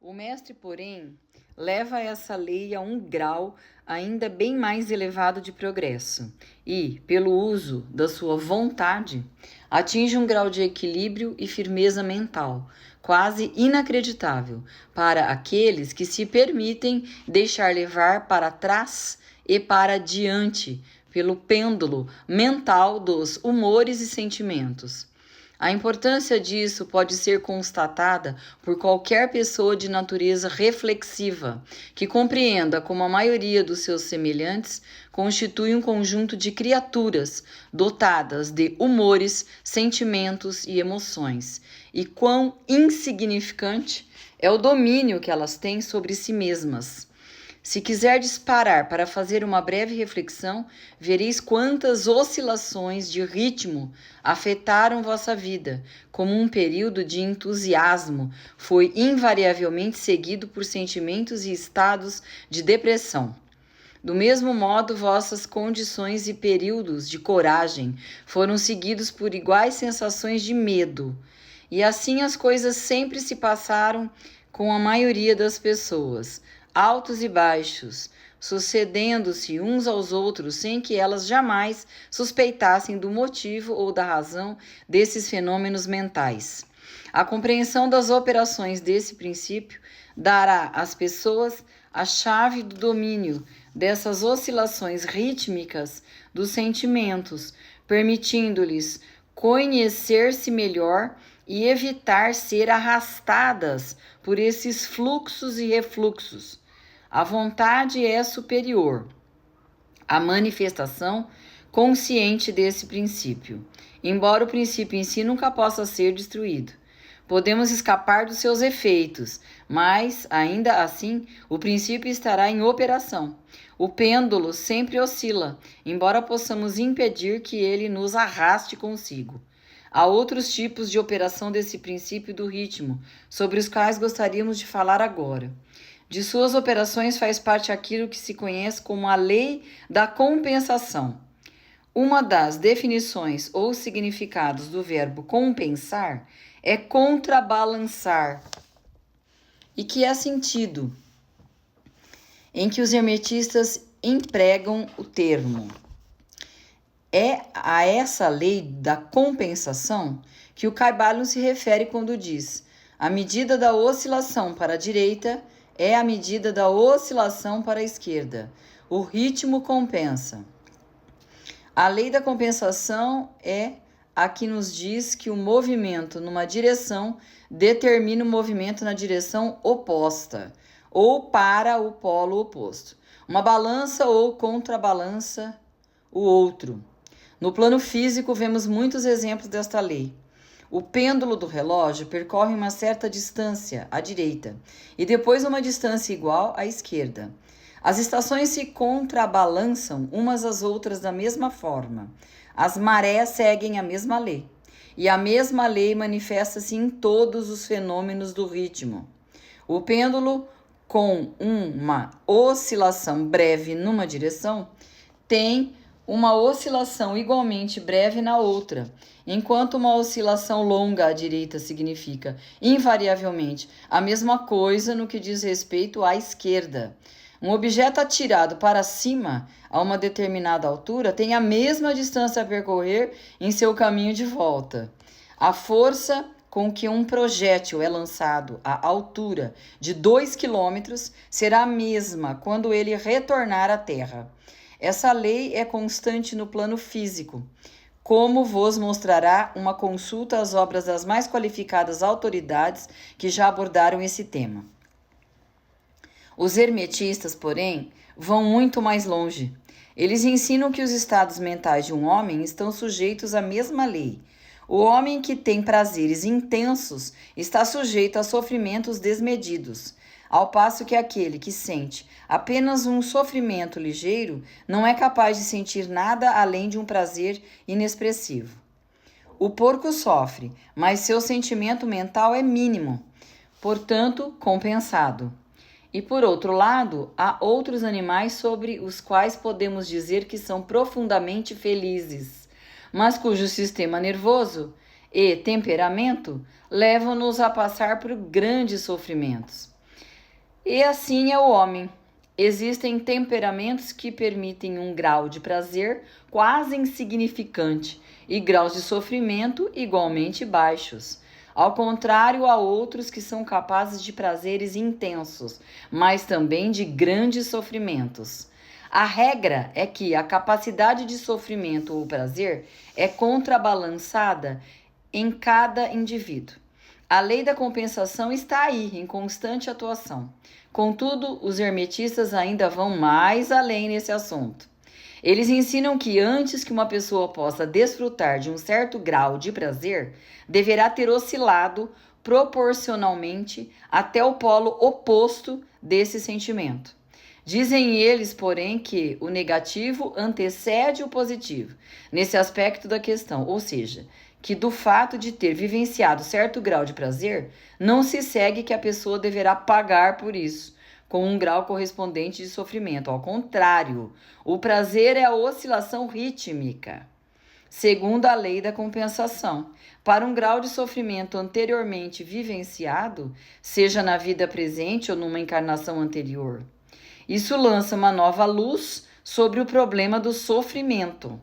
O mestre, porém, leva essa lei a um grau ainda bem mais elevado de progresso e, pelo uso da sua vontade, atinge um grau de equilíbrio e firmeza mental quase inacreditável para aqueles que se permitem deixar levar para trás e para diante pelo pêndulo mental dos humores e sentimentos. A importância disso pode ser constatada por qualquer pessoa de natureza reflexiva, que compreenda como a maioria dos seus semelhantes constitui um conjunto de criaturas dotadas de humores, sentimentos e emoções, e quão insignificante é o domínio que elas têm sobre si mesmas. Se quiserdes parar para fazer uma breve reflexão, vereis quantas oscilações de ritmo afetaram vossa vida, como um período de entusiasmo foi invariavelmente seguido por sentimentos e estados de depressão. Do mesmo modo, vossas condições e períodos de coragem foram seguidos por iguais sensações de medo. E assim as coisas sempre se passaram com a maioria das pessoas, altos e baixos, sucedendo-se uns aos outros sem que elas jamais suspeitassem do motivo ou da razão desses fenômenos mentais. A compreensão das operações desse princípio dará às pessoas a chave do domínio dessas oscilações rítmicas dos sentimentos, permitindo-lhes conhecer-se melhor e evitar ser arrastadas por esses fluxos e refluxos. A vontade é superior à manifestação consciente desse princípio, embora o princípio em si nunca possa ser destruído. Podemos escapar dos seus efeitos, mas, ainda assim, o princípio estará em operação. O pêndulo sempre oscila, embora possamos impedir que ele nos arraste consigo. Há outros tipos de operação desse princípio do ritmo, sobre os quais gostaríamos de falar agora. De suas operações faz parte aquilo que se conhece como a lei da compensação. Uma das definições ou significados do verbo compensar é contrabalançar, e que é sentido em que os hermetistas empregam o termo. É a essa lei da compensação que o Kybalion se refere quando diz: a medida da oscilação para a direita é a medida da oscilação para a esquerda. O ritmo compensa. A lei da compensação é a que nos diz que o movimento numa direção determina o movimento na direção oposta, ou para o polo oposto. Uma balança ou contrabalança o outro. No plano físico, vemos muitos exemplos desta lei. O pêndulo do relógio percorre uma certa distância à direita e depois uma distância igual à esquerda. As estações se contrabalançam umas às outras da mesma forma. As marés seguem a mesma lei. E a mesma lei manifesta-se em todos os fenômenos do ritmo. O pêndulo, com uma oscilação breve numa direção, tem uma oscilação igualmente breve na outra, enquanto uma oscilação longa à direita significa, invariavelmente, a mesma coisa no que diz respeito à esquerda. Um objeto atirado para cima a uma determinada altura tem a mesma distância a percorrer em seu caminho de volta. A força com que um projétil é lançado à altura de 2 km será a mesma quando ele retornar à Terra. Essa lei é constante no plano físico, como vos mostrará uma consulta às obras das mais qualificadas autoridades que já abordaram esse tema. Os hermetistas, porém, vão muito mais longe. Eles ensinam que os estados mentais de um homem estão sujeitos à mesma lei. O homem que tem prazeres intensos está sujeito a sofrimentos desmedidos, ao passo que aquele que sente apenas um sofrimento ligeiro não é capaz de sentir nada além de um prazer inexpressivo. O porco sofre, mas seu sentimento mental é mínimo, portanto, compensado. E por outro lado, há outros animais sobre os quais podemos dizer que são profundamente felizes, mas cujo sistema nervoso e temperamento levam-nos a passar por grandes sofrimentos. E assim é o homem. Existem temperamentos que permitem um grau de prazer quase insignificante e graus de sofrimento igualmente baixos. Ao contrário, há outros que são capazes de prazeres intensos, mas também de grandes sofrimentos. A regra é que a capacidade de sofrimento ou prazer é contrabalançada em cada indivíduo. A lei da compensação está aí, em constante atuação. Contudo, os hermetistas ainda vão mais além nesse assunto. Eles ensinam que antes que uma pessoa possa desfrutar de um certo grau de prazer, deverá ter oscilado proporcionalmente até o polo oposto desse sentimento. Dizem eles, porém, que o negativo antecede o positivo nesse aspecto da questão, ou seja, que do fato de ter vivenciado certo grau de prazer, não se segue que a pessoa deverá pagar por isso, com um grau correspondente de sofrimento. Ao contrário, o prazer é a oscilação rítmica, segundo a lei da compensação, para um grau de sofrimento anteriormente vivenciado, seja na vida presente ou numa encarnação anterior. Isso lança uma nova luz sobre o problema do sofrimento.